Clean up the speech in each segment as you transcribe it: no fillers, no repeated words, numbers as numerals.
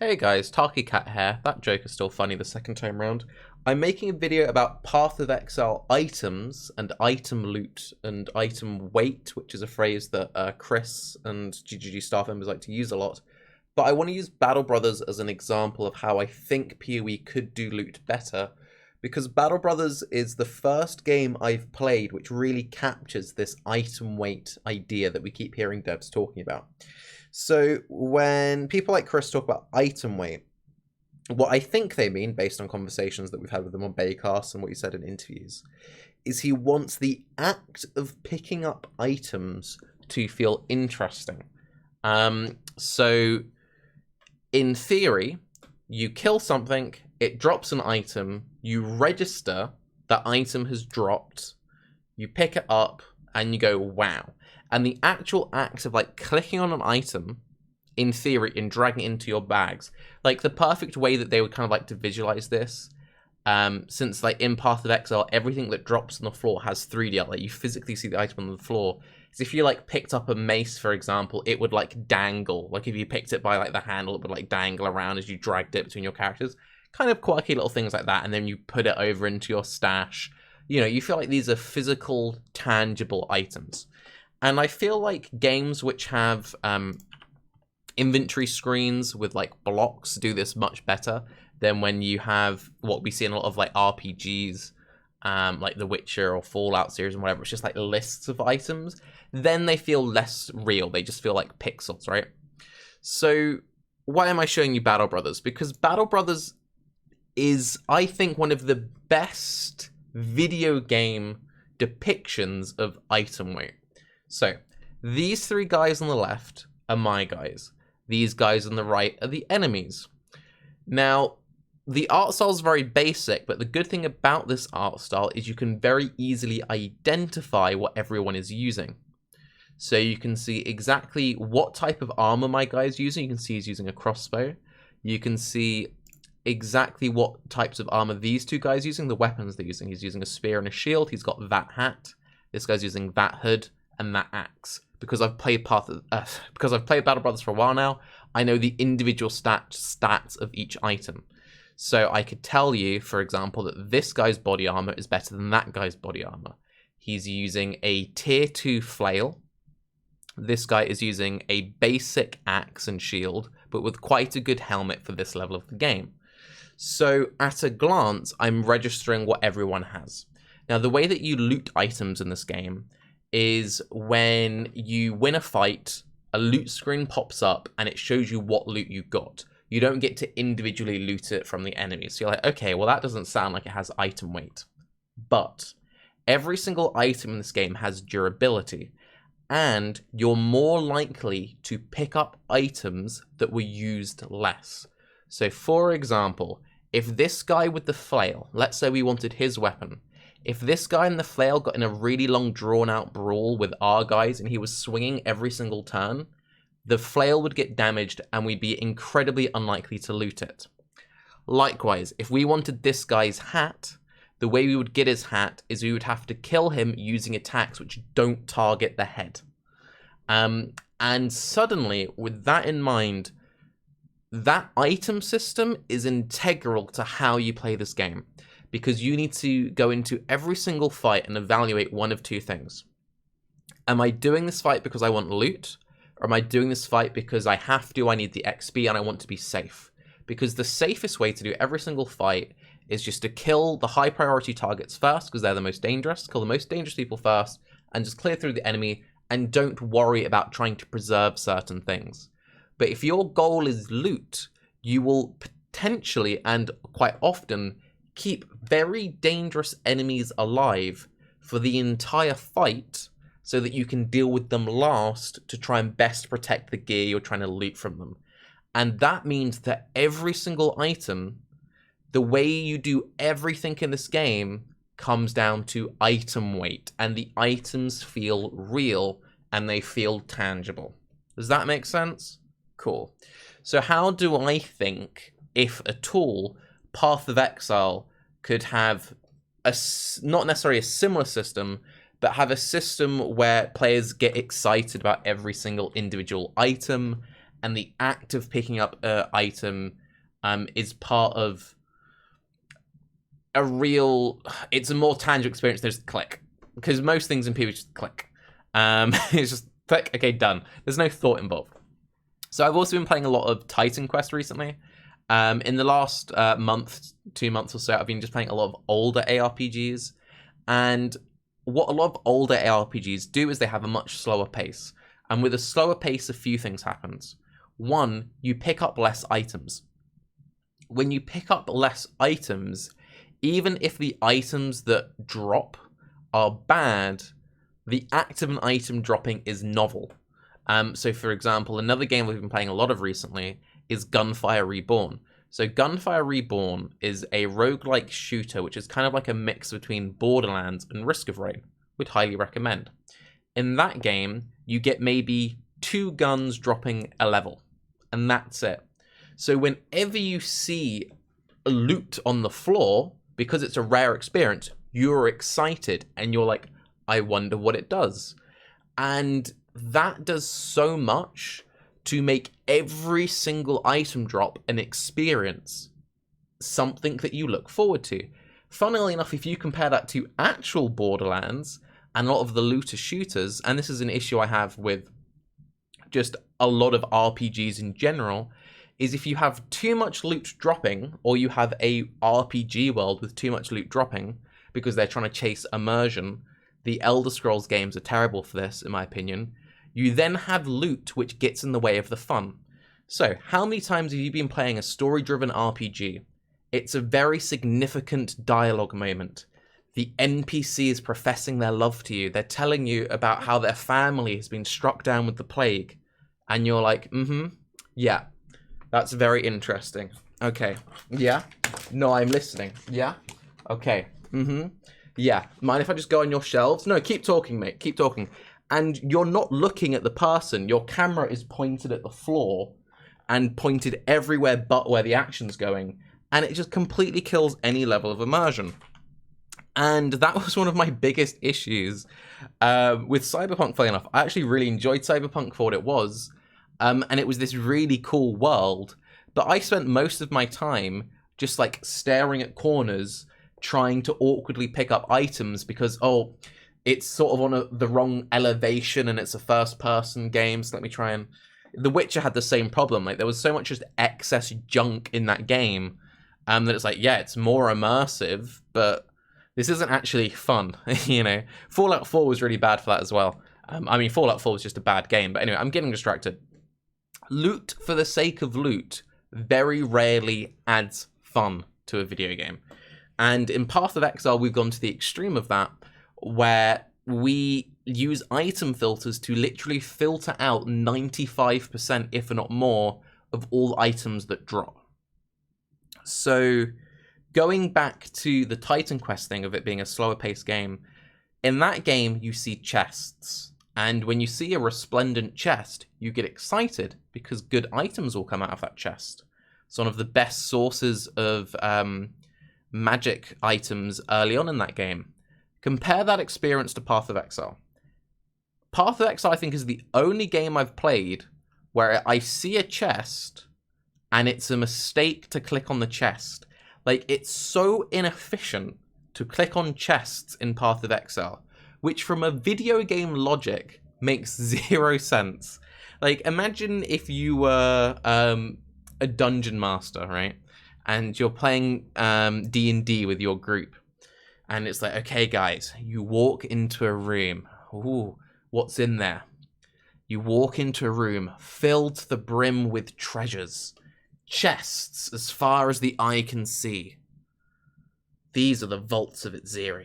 Hey guys, Tarke Cat here. That joke is still funny the second time round. I'm making a video about Path of Exile items and item loot and item weight, which is a phrase that Chris and GGG staff members like to use a lot. But I want to use Battle Brothers as an example of how I think PoE could do loot better, because Battle Brothers is the first game I've played which really captures this item weight idea that we keep hearing devs talking about. So when people like Chris talk about item weight, what I think they mean, based on conversations that we've had with them on Baycast and what he said in interviews, is he wants the act of picking up items to feel interesting. So in theory, you kill something, it drops an item, you register that item has dropped, you pick it up, and you go, wow. And the actual act of like clicking on an item, in theory, and dragging it into your bags, like the perfect way that they would kind of like to visualize this, since like in Path of Exile, everything that drops on the floor has 3D art, like you physically see the item on the floor. So if you like picked up a mace, for example, it would like dangle. Like if you picked it by like the handle, it would like dangle around as you dragged it between your characters. Kind of quirky little things like that, and then you put it over into your stash. You know, you feel like these are physical, tangible items. And I feel like games which have inventory screens with like blocks do this much better than when you have what we see in a lot of like RPGs, like The Witcher or Fallout series and whatever. It's just like lists of items. Then they feel less real. They just feel like pixels, right? So why am I showing you Battle Brothers? Because Battle Brothers is, I think, one of the best video game depictions of item weight. So, these three guys on the left are my guys. These guys on the right are the enemies. Now, the art style is very basic, but the good thing about this art style is you can very easily identify what everyone is using. So you can see exactly what type of armor my guy is using. You can see he's using a crossbow. You can see exactly what types of armor these two guys are using, the weapons they're using. He's using a spear and a shield. He's got that hat. This guy's using that hood and that axe. Because I've played Battle Brothers for a while now, I know the individual stats of each item. So I could tell you, for example, that this guy's body armor is better than that guy's body armor. He's using a tier 2 flail. This guy is using a basic axe and shield, but with quite a good helmet for this level of the game. So at a glance, I'm registering what everyone has. Now, the way that you loot items in this game is when you win a fight, a loot screen pops up and it shows you what loot you got. You don't get to individually loot it from the enemies. So you're like, okay, well, that doesn't sound like it has item weight. But every single item in this game has durability, and you're more likely to pick up items that were used less. So for example, if this guy with the flail, let's say we wanted his weapon, if this guy in the flail got in a really long drawn-out brawl with our guys and he was swinging every single turn, the flail would get damaged and we'd be incredibly unlikely to loot it. Likewise, if we wanted this guy's hat, the way we would get his hat is we would have to kill him using attacks which don't target the head. And suddenly, with that in mind, that item system is integral to how you play this game. Because you need to go into every single fight and evaluate one of two things. Am I doing this fight because I want loot? Or am I doing this fight because I have to, I need the XP, and I want to be safe? Because the safest way to do every single fight is just to kill the high priority targets first, because they're the most dangerous, kill the most dangerous people first, and just clear through the enemy, and don't worry about trying to preserve certain things. But if your goal is loot, you will potentially, and quite often, keep very dangerous enemies alive for the entire fight so that you can deal with them last to try and best protect the gear you're trying to loot from them. And that means that every single item, the way you do everything in this game, comes down to item weight, and the items feel real and they feel tangible. Does that make sense? Cool. So how do I think, if at all, Path of Exile could have not necessarily a similar system, but have a system where players get excited about every single individual item and the act of picking up an item is part of a real... It's a more tangible experience. There's click. Because most things in PvP just click. It's just click, okay, done. There's no thought involved. So I've also been playing a lot of Titan Quest recently. In the last month, 2 months or so, I've been just playing a lot of older ARPGs. And what a lot of older ARPGs do is they have a much slower pace. And with a slower pace, a few things happens. One, you pick up less items. When you pick up less items, even if the items that drop are bad, the act of an item dropping is novel. So for example, another game we've been playing a lot of recently is Gunfire Reborn. So Gunfire Reborn is a roguelike shooter, which is kind of like a mix between Borderlands and Risk of Rain. Would highly recommend. In that game, you get maybe 2 guns dropping a level, and that's it. So whenever you see a loot on the floor, because it's a rare experience, you're excited, and you're like, I wonder what it does. And that does so much to make every single item drop an experience, something that you look forward to. Funnily enough, if you compare that to actual Borderlands and a lot of the looter shooters, and this is an issue I have with just a lot of RPGs in general, is if you have too much loot dropping, or you have a RPG world with too much loot dropping, because they're trying to chase immersion, the Elder Scrolls games are terrible for this, in my opinion, you then have loot which gets in the way of the fun. So, how many times have you been playing a story-driven RPG? It's a very significant dialogue moment. The NPC is professing their love to you. They're telling you about how their family has been struck down with the plague. And you're like, yeah, that's very interesting. Okay, yeah, no, I'm listening. Yeah, okay, yeah. Mind if I just go on your shelves? No, keep talking, mate, keep talking. And you're not looking at the person. Your camera is pointed at the floor and pointed everywhere but where the action's going. And it just completely kills any level of immersion. And that was one of my biggest issues with Cyberpunk, funny enough. I actually really enjoyed Cyberpunk for what it was. And it was this really cool world. But I spent most of my time just like staring at corners, trying to awkwardly pick up items because, oh, it's sort of on the wrong elevation and it's a first-person game. So let me try and... The Witcher had the same problem. Like, there was so much just excess junk in that game that it's like, yeah, it's more immersive, but this isn't actually fun, you know? Fallout 4 was really bad for that as well. I mean, Fallout 4 was just a bad game, but anyway, I'm getting distracted. Loot for the sake of loot very rarely adds fun to a video game. And in Path of Exile, we've gone to the extreme of that, where we use item filters to literally filter out 95%, if not more, of all items that drop. So, going back to the Titan Quest thing of it being a slower paced game, in that game you see chests. And when you see a resplendent chest, you get excited because good items will come out of that chest. It's one of the best sources of magic items early on in that game. Compare that experience to Path of Exile. Path of Exile, I think, is the only game I've played where I see a chest and it's a mistake to click on the chest. Like, it's so inefficient to click on chests in Path of Exile, which from a video game logic makes 0 sense. Like, imagine if you were a dungeon master, right? And you're playing D&D with your group. And it's like, okay, guys, you walk into a room. Ooh, what's in there? You walk into a room filled to the brim with treasures. Chests as far as the eye can see. These are the vaults of Exile.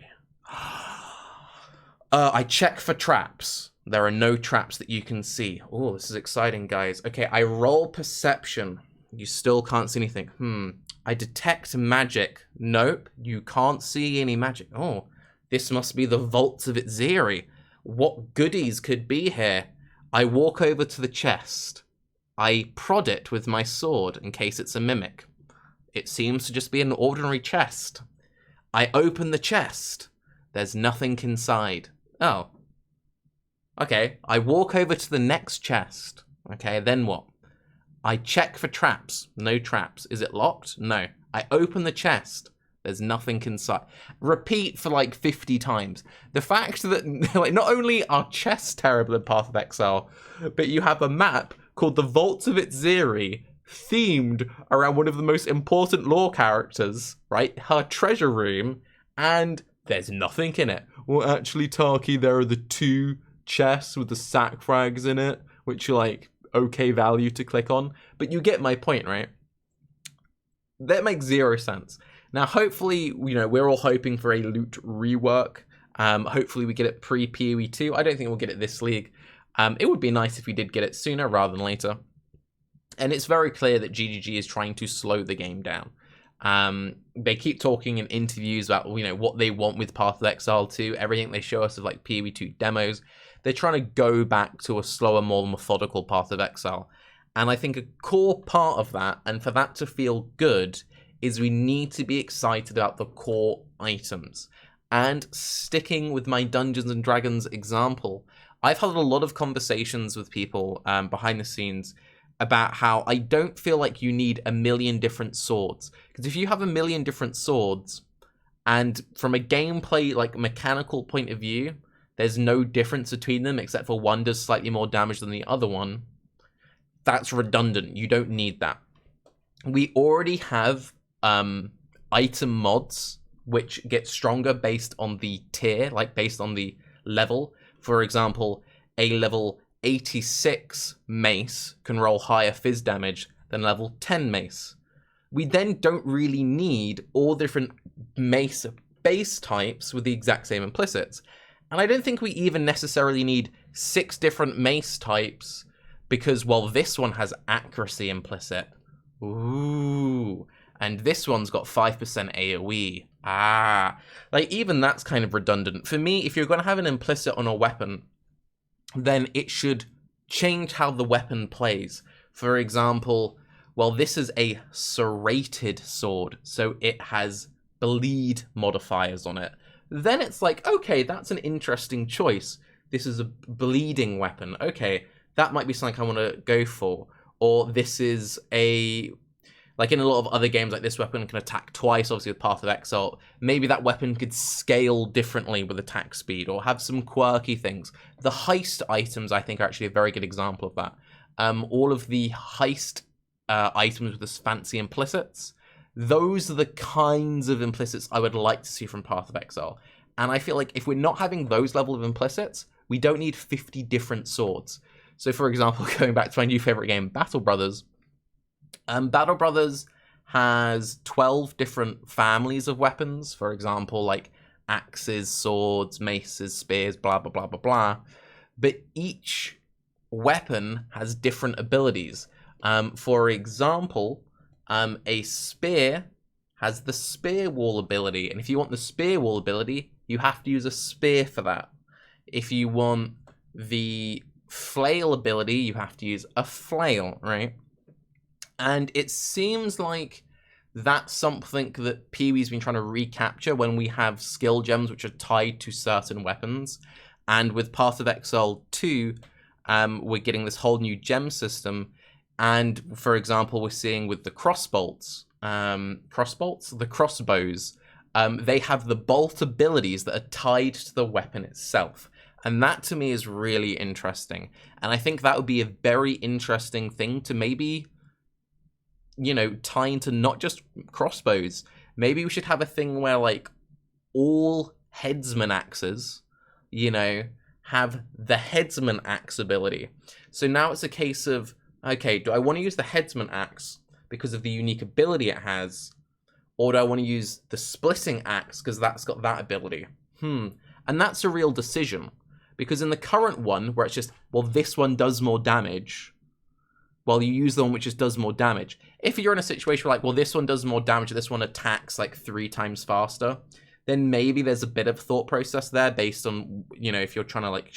I check for traps. There are no traps that you can see. Oh, this is exciting, guys. Okay, I roll perception. You still can't see anything. I detect magic. Nope, you can't see any magic. Oh, this must be the vaults of Exile. What goodies could be here? I walk over to the chest. I prod it with my sword in case it's a mimic. It seems to just be an ordinary chest. I open the chest. There's nothing inside. Oh. Okay, I walk over to the next chest. Okay, then what? I check for traps. No traps. Is it locked? No. I open the chest. There's nothing inside. Repeat for like 50 times. The fact that like not only are chests terrible in Path of Exile, but you have a map called the Vaults of Itziri, themed around one of the most important lore characters, right? Her treasure room, and there's nothing in it. Well, actually, Tarke, there are the 2 chests with the sack frags in it, which are like okay value to click on. But you get my point, right? That makes 0 sense. Now, hopefully, we're all hoping for a loot rework. Hopefully we get it pre-PoE 2. I don't think we'll get it this league. It would be nice if we did get it sooner rather than later. And it's very clear that GGG is trying to slow the game down. They keep talking in interviews about, what they want with Path of Exile 2, everything they show us of like PoE 2 demos. They're trying to go back to a slower, more methodical Path of Exile. And I think a core part of that, and for that to feel good, is we need to be excited about the core items. And sticking with my Dungeons and Dragons example, I've had a lot of conversations with people behind the scenes about how I don't feel like you need a million different swords. Because if you have a million different swords, and from a gameplay, like mechanical point of view, there's no difference between them except for one does slightly more damage than the other one, that's redundant. You don't need that. We already have item mods which get stronger based on the tier, like based on the level. For example, a level 86 mace can roll higher fizz damage than level 10 mace. We then don't really need all different mace base types with the exact same implicits. And I don't think we even necessarily need 6 different mace types because, well, this one has accuracy implicit. Ooh. And this one's got 5% AoE. Like, even that's kind of redundant. For me, if you're going to have an implicit on a weapon, then it should change how the weapon plays. For example, well, this is a serrated sword, so it has bleed modifiers on it. Then it's like, okay, that's an interesting choice. This is a bleeding weapon. Okay, that might be something I want to go for. Or this is a... Like in a lot of other games, like this weapon can attack twice, obviously with Path of Exile. Maybe that weapon could scale differently with attack speed or have some quirky things. The heist items, I think, are actually a very good example of that. All of the heist items with this fancy implicits, those are the kinds of implicits I would like to see from Path of Exile. And I feel like if we're not having those level of implicits, we don't need 50 different swords. So for example, going back to my new favorite game, Battle Brothers, Battle Brothers has 12 different families of weapons. For example, like axes, swords, maces, spears, blah, blah, blah, blah, blah. But each weapon has different abilities. For example, a spear has the spear wall ability. And if you want the spear wall ability, you have to use a spear for that. If you want the flail ability, you have to use a flail, right? And it seems like that's something that PoE's been trying to recapture when we have skill gems which are tied to certain weapons. And with Path of Exile 2, we're getting this whole new gem system. And for example, we're seeing with the crossbows, they have the bolt abilities that are tied to the weapon itself. And that to me is really interesting. And I think that would be a very interesting thing to maybe, tie into not just crossbows. Maybe we should have a thing where, like, all headsman axes, have the headsman axe ability. So now it's a case of, okay, do I want to use the headsman axe because of the unique ability it has? Or do I want to use the splitting axe because that's got that ability? And that's a real decision. Because in the current one, where it's just, well, this one does more damage, well, you use the one which just does more damage. If you're in a situation where, like, well, this one does more damage, this one attacks, like, 3 times faster, then maybe there's a bit of thought process there based on, if you're trying to, like,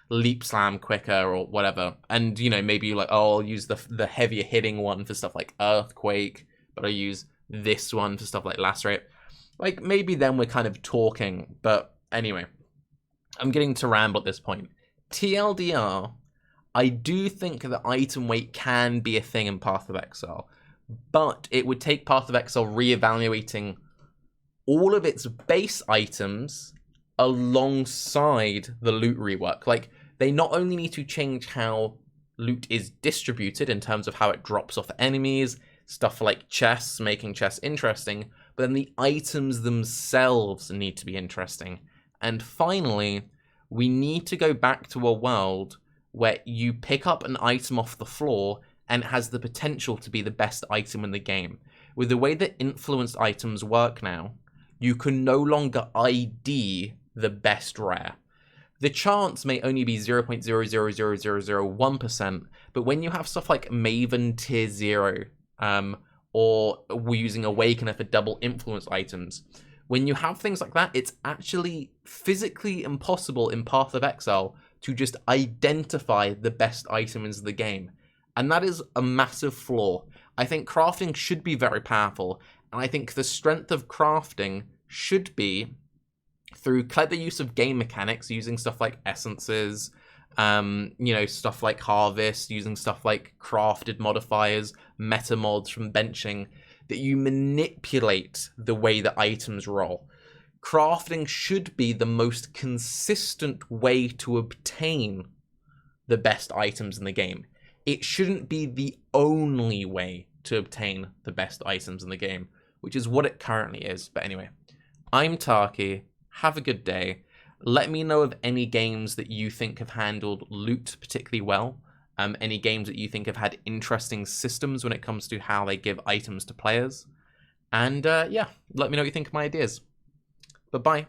leap slam quicker or whatever. And, maybe you're like, oh, I'll use the heavier hitting one for stuff like Earthquake, but I'll use this one for stuff like Lacerate. Like, maybe then we're kind of talking. But anyway, I'm getting to ramble at this point. TLDR, I do think that item weight can be a thing in Path of Exile, but it would take Path of Exile reevaluating all of its base items alongside the loot rework. Like, they not only need to change how loot is distributed in terms of how it drops off enemies, stuff like chests, making chests interesting, but then the items themselves need to be interesting. And finally, we need to go back to a world where you pick up an item off the floor and it has the potential to be the best item in the game. With the way that influenced items work now, you can no longer ID the best rare. The chance may only be 0.000001%, but when you have stuff like Maven Tier 0, or we're using Awakener for double influence items, when you have things like that, it's actually physically impossible in Path of Exile to just identify the best items in the game. And that is a massive flaw. I think crafting should be very powerful, and I think the strength of crafting should be through clever use of game mechanics, using stuff like essences, stuff like harvest, using stuff like crafted modifiers, meta mods from benching, that you manipulate the way that items roll. Crafting should be the most consistent way to obtain the best items in the game. It shouldn't be the only way to obtain the best items in the game, which is what it currently is. But anyway, I'm Tarke. Have a good day. Let me know of any games that you think have handled loot particularly well. Any games that you think have had interesting systems when it comes to how they give items to players. And let me know what you think of my ideas. Bye-bye.